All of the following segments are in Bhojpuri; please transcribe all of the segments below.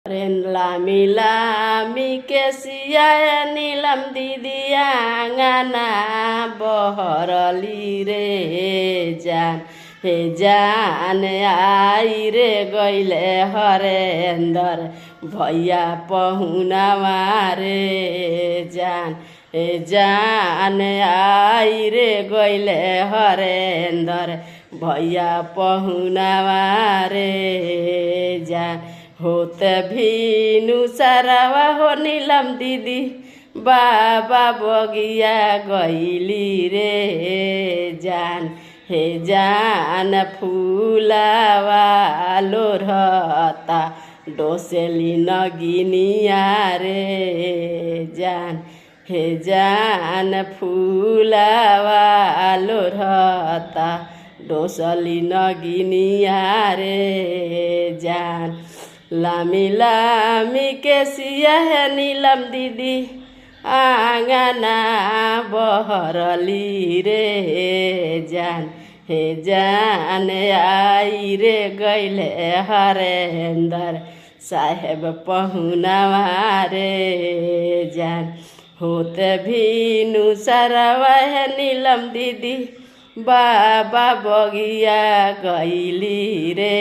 Lami lami kesia nilam didia ngana bohorali re jan he jan आई रे गइले हरेंदर भैया पहुनावा रे जान हे जान आई रे गइले हरेंदर भैया पहुनावा रे जान होते भीनु सारावा हो नीलम दीदी बाबा बगिया गइली रे जान हे जान फूलावा लोरहता डोसेली नगिनिया रे जान हे जान फूलावा लोरहता डोसली नगिनिया रे जान लामी लामी केसिया है नीलम दीदी आंगना बहरली रे जान हे जान आई रे गइले हरेंदर साहेब पहुनावा रे जान होते भीनु सारावा है नीलम दीदी बाबा बगिया गइली रे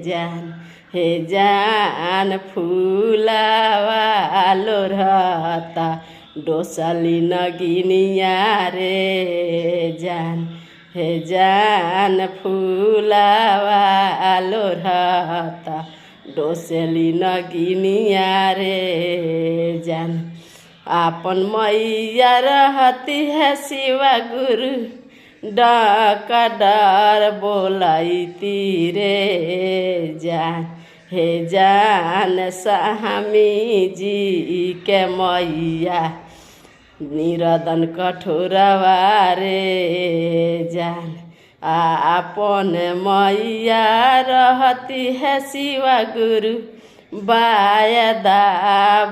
जान हे जान फूलावा लोरहता डोसली नगिनिया रे जान हे जान फूलावा लोरहता डोसली नगिनिया रे जान आपन मैया रहती है शिवा गुरु डाका डर बोलती रे जान हे जान स्वामी जी के मैया निरदन कठोरवा रे जान आपन मैया रहती है शिवा गुरु बायदा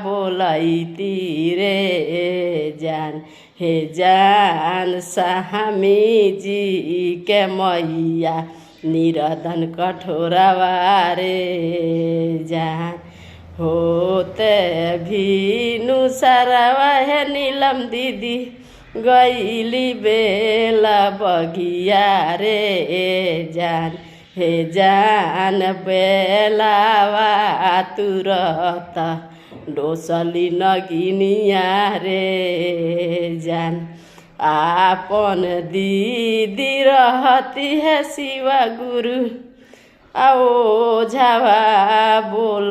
बोलती रे जान हे जान स्वामी जी के मैया निरदन कठोरवा रे जान होते भीनु सारावा है नीलम दीदी गइली बेला बगिया रे जान हे जान बेलावा तुरता डोसली नगिनिया रे जान आपन दीदी रहती है शिवा गुरु आओ झावा बोल